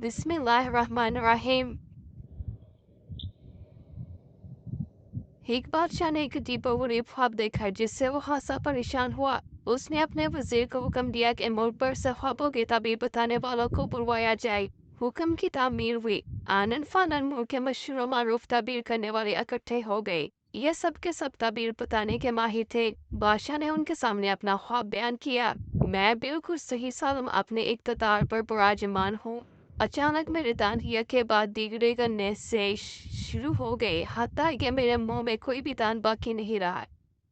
बिस्मिल्लाहिर्रहमानिर्रहीम। एक बादशाह ने एक अजीब और गरीब ख्वाब देखा जिससे वो खासा परेशान हुआ। उसने अपने वजीर को हुक्म दिया कि मुल्क भर से ख्वाबों की ताबीर बताने वालों को बुलवाया जाए। हुक्म की तामीर हुई। आनन फानन मुल्क के मशहूर मारूफ ताबीर करने वाले इकट्ठे हो गए। ये सब के सब ताबीर बताने के माहिर थे। बादशाह ने उनके सामने अपना ख्वाब बयान किया। मैं बिल्कुल सही सालम अपने इक़्तिदार पर बुराजमान हूँ। अचानक मेरे दांत के बाद दीगरे करने से शुरू हो गए, हत्ता कि मेरे मुंह में कोई भी दांत बाकी नहीं रहा।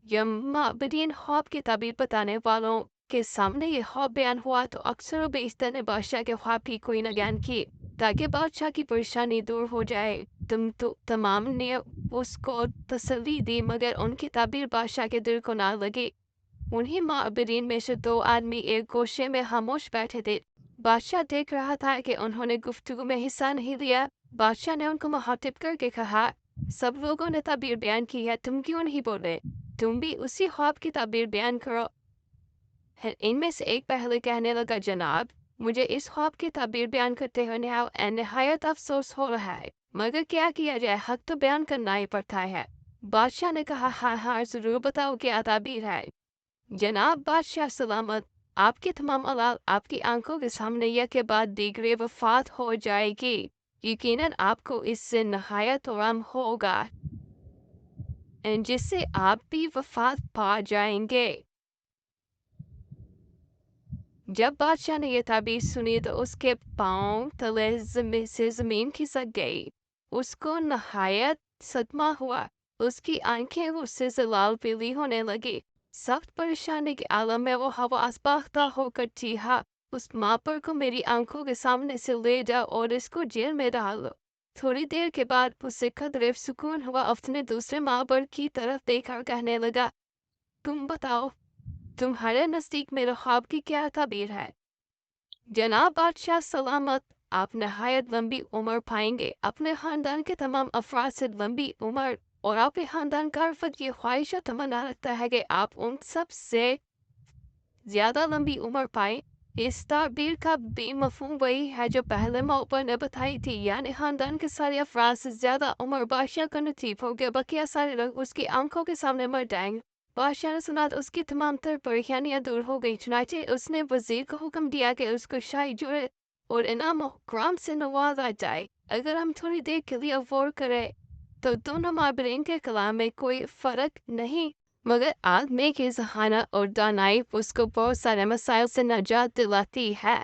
यमाबदीन ख्वाब की ताबीर बताने वालों के सामने ये ख्वाब बयान हुआ तो अक्सर बेइज्जत ने बादशाह के ख्वाब की कोई नगान की ताकि बादशाह की परेशानी दूर हो जाए। तुम तो तमाम ने उसको तसल्ली दी मगर उनकी ताबीर बादशाह के दिल को ना लगी। उन्हीं माबरीन में से दो आदमी एक गोशे में खामोश बैठे थे। बादशाह देख रहा था कि उन्होंने गुफ्तगू में हिस्सा नहीं लिया। बादशाह ने उनको मुखातिब करके कहा, सब लोगों ने ताबीर बयान की है, तुम क्यों नहीं बोले? तुम भी उसी ख्वाब की ताबीर बयान करो। इनमें से एक पहले कहने लगा, जनाब, मुझे इस ख्वाब की ताबीर बयान करते हुए निहायत अफसोस हो रहा है, मगर क्या किया जाए, हक तो बयान करना ही पड़ता है। बादशाह ने कहा, हाँ हाँ जरूर बताओ क्या ताबीर है। जनाब बादशाह सलामत, आपकी तमाम औलाद आपकी आंखों के सामने यह के बाद दीगरे वफात हो जाएगी। यकीनन आपको इससे नहायत आराम होगा जिससे आप भी वफात पा जाएंगे। जब बादशाह ने यह ताबीर सुनी तो उसके पांव तले से जमीन खिसक गई। उसको नहायत सदमा हुआ। उसकी आंखें गुस्से से लाल पीली होने लगी। सख्त परेशानी के आलम में वो हवास बाख्ता होकर चीखा, उस मापर को मेरी आंखों के सामने से ले जाओ और इसको जेल में डाल दो। थोड़ी देर के बाद उसे कदरे सुकून हुआ। अपने दूसरे मापर की तरफ देखकर कहने लगा, तुम बताओ, तुम्हारे नज़दीक मेरे ख्वाब की क्या ताबीर है? जनाब बादशाह सलामत, आप नहायत लंबी उम्र पाएंगे, अपने खानदान के तमाम अफराद से लंबी उम्र, और आपके खानदान का अर्फत ये ख्वाहिश और तमन्ना रखता है कि आप उन सब से ज़्यादा लंबी उम्र पाएं। इस ताबीर का बेमफ़हूम वही है जो पहले मौका ने बताई थी, यानी खानदान के सारे अफराद से ज़्यादा उम्र बादशाह का नसीब हो गया, बकिया सारे लोग उसकी आंखों के सामने मर जाएंगे। बादशाह ने सुना तो उसकी तमाम तर परेशानियां दूर हो गई। चुनाचे उसने वजीर को हुक्म दिया कि उसको शाही जुए और इनाम ग्राम से नवाजा जाए। अगर हम थोड़ी देर के लिए गौर करें तो दोनों माबरीन के कलाम में कोई फ़र्क नहीं, मगर आदमी की जहानत और दानाई उसको बहुत सारे मसाइल से नजात दिलाती है।